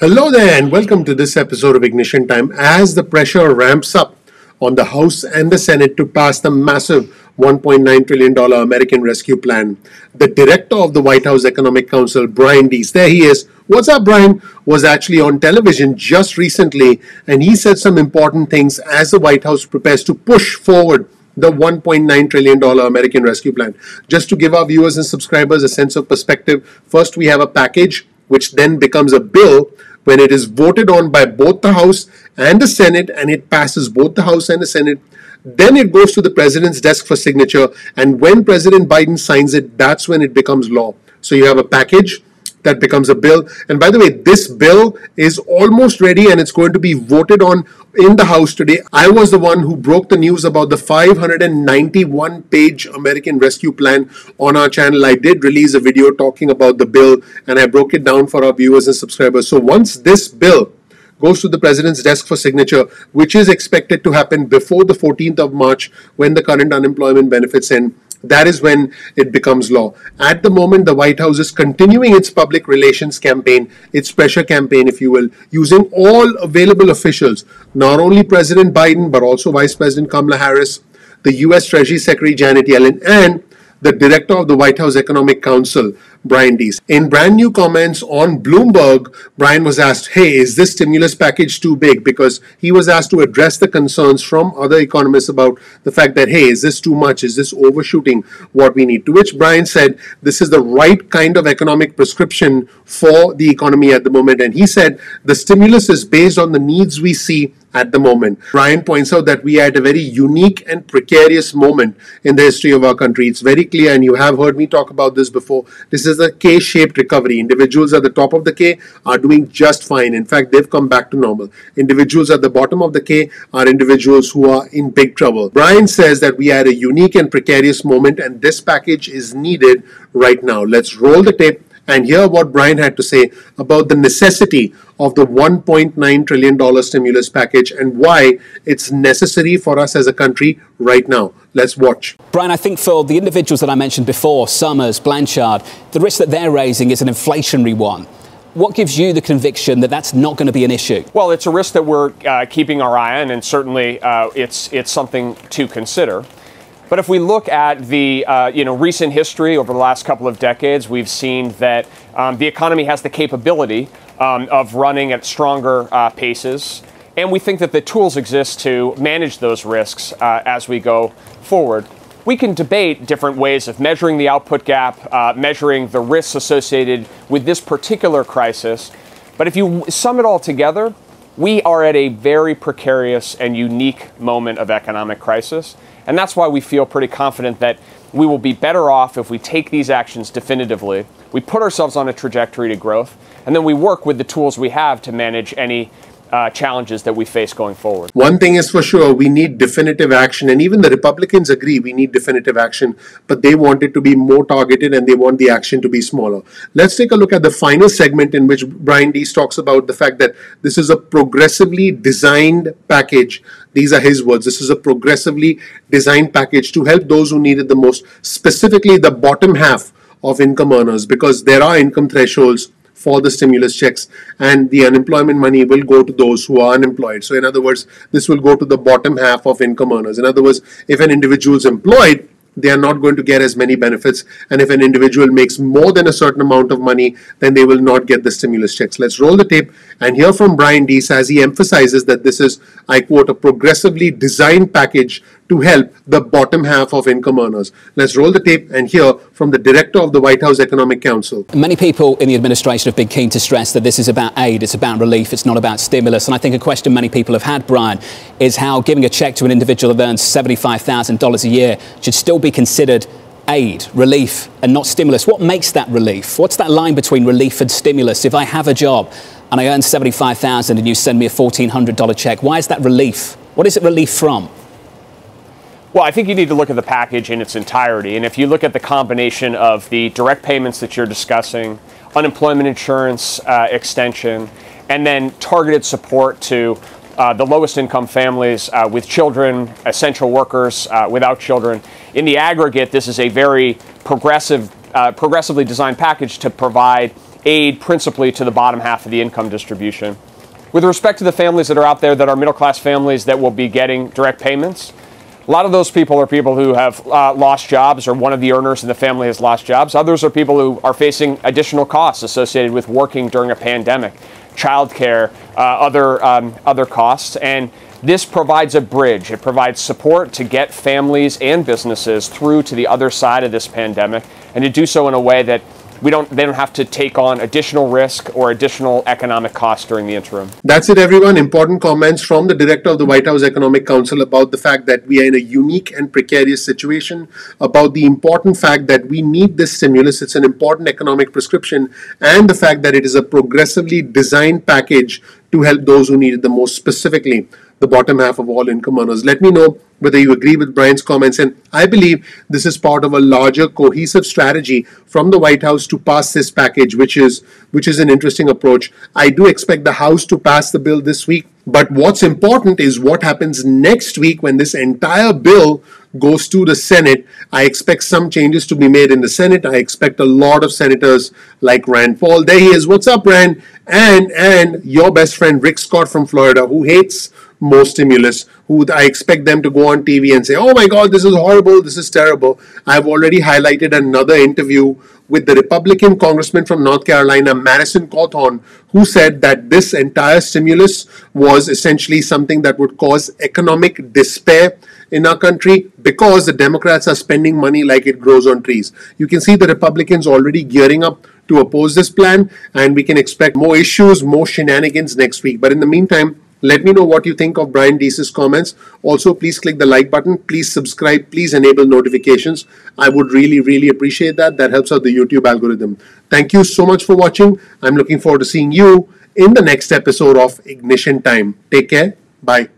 Hello there, and welcome to this episode of Ignition Time. As the pressure ramps up on the House and the Senate to pass the massive $1.9 trillion American Rescue Plan, the director of the White House Economic Council, Brian Deese, there he is. What's up, Brian? Was actually on television just recently, and he said some important things as the White House prepares to push forward the $1.9 trillion American Rescue Plan. Just to give our viewers and subscribers a sense of perspective, first we have a package which then becomes a bill when it is voted on by both the House and the Senate, and it passes both the House and the Senate. Then it goes to the president's desk for signature, and when President Biden signs it, that's when it becomes law. So you have a package that becomes a bill. And by the way, this bill is almost ready and it's going to be voted on in the House today. I was the one who broke the news about the 591-page American Rescue Plan on our channel. I did release a video talking about the bill and I broke it down for our viewers and subscribers. So once this bill goes to the president's desk for signature, which is expected to happen before the 14th of March when the current unemployment benefits end, that is when it becomes law. At the moment, the White House is continuing its public relations campaign, its pressure campaign, if you will, using all available officials, not only President Biden, but also Vice President Kamala Harris, the U.S. Treasury Secretary Janet Yellen, and the director of the White House Economic Council, Brian Deese. In brand new comments on Bloomberg, Brian was asked, hey, is this stimulus package too big? Because he was asked to address the concerns from other economists about the fact that, hey, is this too much? Is this overshooting what we need? To which Brian said, this is the right kind of economic prescription for the economy at the moment. And he said, the stimulus is based on the needs we see at the moment. Brian points out that we are at a very unique and precarious moment in the history of our country. It's very clear, and you have heard me talk about this before. This is a K-shaped recovery. Individuals at the top of the K are doing just fine. In fact, they've come back to normal. Individuals at the bottom of the K are individuals who are in big trouble. Brian says that we are at a unique and precarious moment, and this package is needed right now. Let's roll the tape and hear what Brian had to say about the necessity of the $1.9 trillion stimulus package and why it's necessary for us as a country right now. Let's watch. Brian, I think for the individuals that I mentioned before, Summers, Blanchard, the risk that they're raising is an inflationary one. What gives you the conviction that that's not going to be an issue? Well, it's a risk that we're keeping our eye on, and certainly it's something to consider. But if we look at the recent history over the last couple of decades, we've seen that the economy has the capability of running at stronger paces. And we think that the tools exist to manage those risks as we go forward. We can debate different ways of measuring the output gap, measuring the risks associated with this particular crisis. But if you sum it all together, we are at a very precarious and unique moment of economic crisis. And that's why we feel pretty confident that we will be better off if we take these actions definitively, we put ourselves on a trajectory to growth, and then we work with the tools we have to manage any challenges that we face going forward. One thing is for sure, we need definitive action, and even the Republicans agree we need definitive action, but they want it to be more targeted and they want the action to be smaller. Let's take a look at the final segment in which Brian Deese talks about the fact that this is a progressively designed package. These are his words. This is a progressively designed package to help those who need it the most, specifically the bottom half of income earners, because there are income thresholds for the stimulus checks, and the unemployment money will go to those who are unemployed. So in other words, this will go to the bottom half of income earners. In other words, if an individual is employed, they are not going to get as many benefits. And if an individual makes more than a certain amount of money, then they will not get the stimulus checks. Let's roll the tape and hear from Brian Deese as he emphasizes that this is, I quote, a progressively designed package to help the bottom half of income earners. Let's roll the tape and hear from the director of the White House Economic Council. Many people in the administration have been keen to stress that this is about aid, it's about relief, it's not about stimulus. And I think a question many people have had, Brian, is how giving a cheque to an individual that earns $75,000 a year should still be considered aid, relief, and not stimulus. What makes that relief? What's that line between relief and stimulus? If I have a job and I earn $75,000 and you send me a $1,400 cheque, why is that relief? What is it relief from? Well, I think you need to look at the package in its entirety. And if you look at the combination of the direct payments that you're discussing, unemployment insurance extension, and then targeted support to the lowest income families with children, essential workers without children, in the aggregate, this is a very progressively designed package to provide aid principally to the bottom half of the income distribution. With respect to the families that are out there that are middle-class families that will be getting direct payments, a lot of those people are people who have lost jobs, or one of the earners in the family has lost jobs. Others are people who are facing additional costs associated with working during a pandemic, childcare, other costs. And this provides a bridge. It provides support to get families and businesses through to the other side of this pandemic, and to do so in a way that they don't have to take on additional risk or additional economic costs during the interim. That's it, everyone. Important comments from the director of the White House Economic Council about the fact that we are in a unique and precarious situation, about the important fact that we need this stimulus. It's an important economic prescription, and the fact that it is a progressively designed package to help those who need it the most, specifically the bottom half of all income earners. Let me know whether you agree with Brian's comments, and I believe this is part of a larger cohesive strategy from the White House to pass this package, which is an interesting approach. I do expect the House to pass the bill this week, but what's important is what happens next week when this entire bill goes to the Senate. I expect some changes to be made in the Senate. I expect a lot of senators like Rand Paul. There he is. What's up, Rand? And your best friend Rick Scott from Florida, who hates more stimulus, who I expect them to go on TV and say, oh my God, this is horrible, this is terrible. I've already highlighted another interview with the Republican congressman from North Carolina, Madison Cawthorn, who said that this entire stimulus was essentially something that would cause economic despair in our country because the Democrats are spending money like it grows on trees. You can see the Republicans already gearing up to oppose this plan, and we can expect more issues, more shenanigans next week. But in the meantime, let me know what you think of Brian Deese's comments. Also, please click the like button. Please subscribe. Please enable notifications. I would really, really appreciate that. That helps out the YouTube algorithm. Thank you so much for watching. I'm looking forward to seeing you in the next episode of Ignition Time. Take care. Bye.